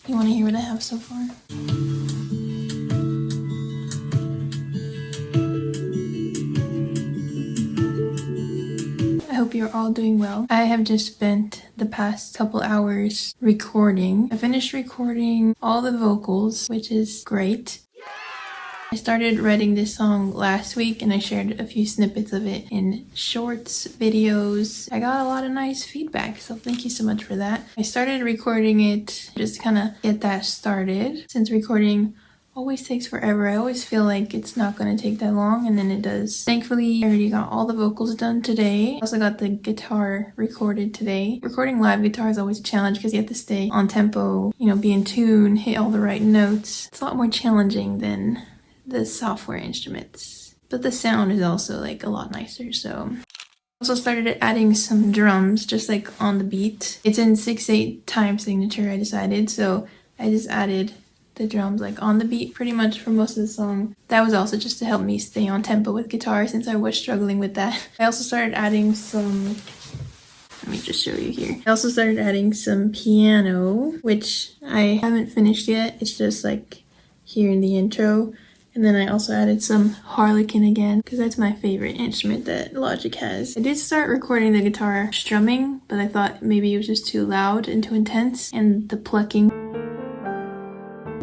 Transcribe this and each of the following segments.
You want to hear what I have so far? I hope you're all doing well. I have just spent the past couple hours recording. I finished recording all the vocals, which is great. I started writing this song last week and I shared a few snippets of it in shorts, videos. I got a lot of nice feedback, so thank you so much for that. I started recording it just to kind of get that started. Since recording always takes forever, I always feel like it's not going to take that long, and then it does. Thankfully, I already got all the vocals done today. I also got the guitar recorded today. Recording live guitar is always a challenge because you have to stay on tempo, you know, be in tune, hit all the right notes. It's a lot more challenging than the software instruments, but the sound is also like a lot nicer. So also started adding some drums just like on the beat. It's in 6/8 time signature, I decided, so I just added the drums like on the beat pretty much for most of the song. That was also just to help me stay on tempo with guitar since I was struggling with that. I also started adding some, let me just show you here. I also started adding some piano, which I haven't finished yet. It's just like here in the intro. And then I also added some harlequin again, because that's my favorite instrument that Logic has. I did start recording the guitar strumming, but I thought maybe it was just too loud and too intense, and the plucking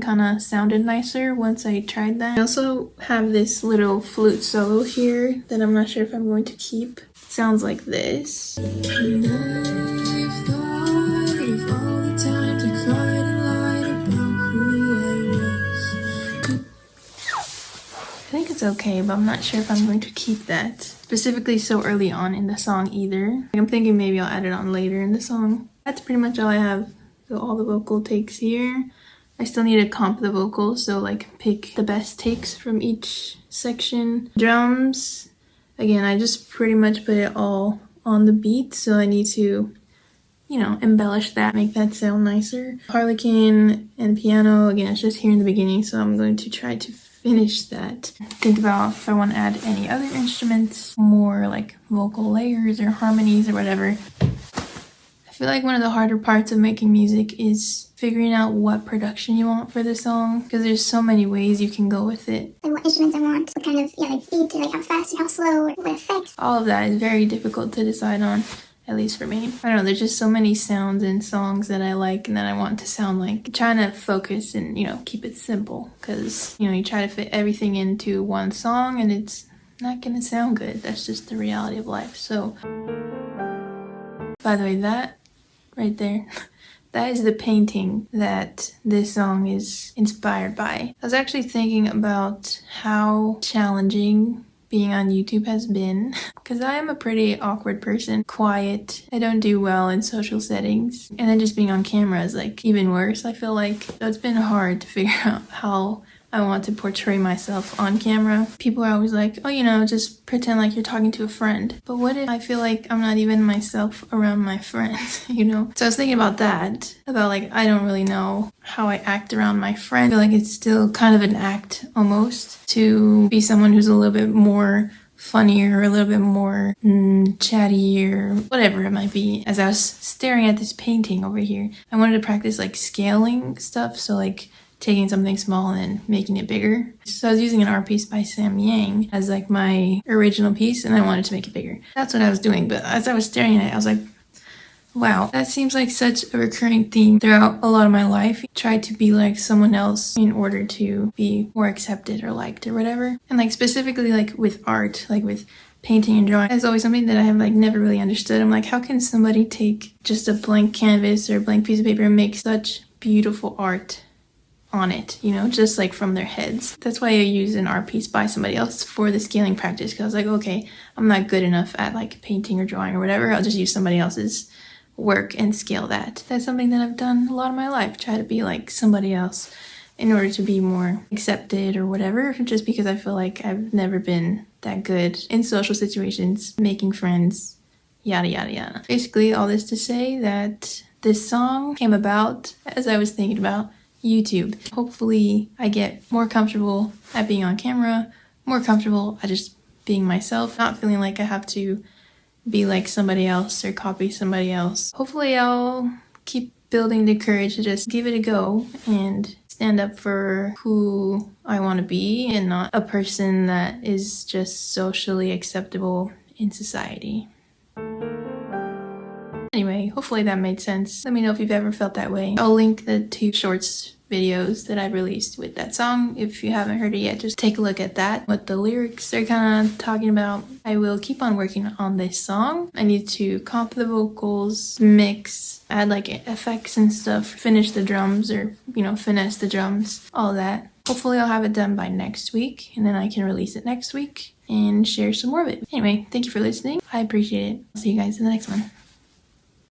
kind of sounded nicer once I tried that. I also have this little flute solo here that I'm not sure if I'm going to keep. It sounds like this. I think it's okay, but I'm not sure if I'm going to keep that specifically so early on in the song either. I'm thinking maybe I'll add it on later in the song. That's pretty much all I have. So all the vocal takes here. I still need to comp the vocals, so like pick the best takes from each section. Drums, again, I just pretty much put it all on the beat, so I need to, you know, embellish that, make that sound nicer. Harlequin and piano, again, it's just here in the beginning, so I'm going to try to finish that. Think about if I want to add any other instruments, more like vocal layers or harmonies or whatever. I feel like one of the harder parts of making music is figuring out what production you want for the song, because there's so many ways you can go with it. Like what instruments I want, what kind of like beat, like how fast or how slow, or what effects. All of that is very difficult to decide on, at least for me. I don't know, there's just so many sounds and songs that I like and that I want to sound like. I'm trying to focus and, you know, keep it simple, because, you know, you try to fit everything into one song and it's not gonna sound good. That's just the reality of life. So, by the way, that right there, that is the painting that this song is inspired by. I was actually thinking about how challenging being on YouTube has been, because I am a pretty awkward person, quiet. I don't do well in social settings, and then just being on camera is like even worse, I feel like. So it's been hard to figure out how I want to portray myself on camera. People are always like, oh, you know, just pretend like you're talking to a friend. But what if I feel like I'm not even myself around my friends, you know? So I was thinking about that, about like, I don't really know how I act around my friend. I feel like it's still kind of an act almost to be someone who's a little bit more funnier, a little bit more chatty, or whatever it might be. As I was staring at this painting over here, I wanted to practice like scaling stuff, so like taking something small and making it bigger. So I was using an art piece by Sam Yang as like my original piece, and I wanted to make it bigger. That's what I was doing, but as I was staring at it, I was like, wow, that seems like such a recurring theme throughout a lot of my life. Try to be like someone else in order to be more accepted or liked or whatever. And like specifically like with art, like with painting and drawing, that's always something that I have like never really understood. I'm like, how can somebody take just a blank canvas or a blank piece of paper and make such beautiful art on it, you know, just like from their heads? That's why I use an art piece by somebody else for the scaling practice, because I was like, okay, I'm not good enough at like painting or drawing or whatever, I'll just use somebody else's work and scale that. That's something that I've done a lot of my life, try to be like somebody else in order to be more accepted or whatever, just because I feel like I've never been that good in social situations, making friends, yada yada yada. Basically all this to say that this song came about as I was thinking about YouTube. Hopefully I get more comfortable at being on camera, more comfortable at just being myself, not feeling like I have to be like somebody else or copy somebody else. Hopefully I'll keep building the courage to just give it a go and stand up for who I want to be and not a person that is just socially acceptable in society. Anyway, hopefully that made sense. Let me know if you've ever felt that way. I'll link the 2 shorts videos that I released with that song. If you haven't heard it yet, just take a look at that, what the lyrics are kind of talking about. I will keep on working on this song. I need to comp the vocals, mix, add like effects and stuff, finish the drums or, finesse the drums, all that. Hopefully I'll have it done by next week and then I can release it next week and share some more of it. Anyway, thank you for listening. I appreciate it. I'll see you guys in the next one.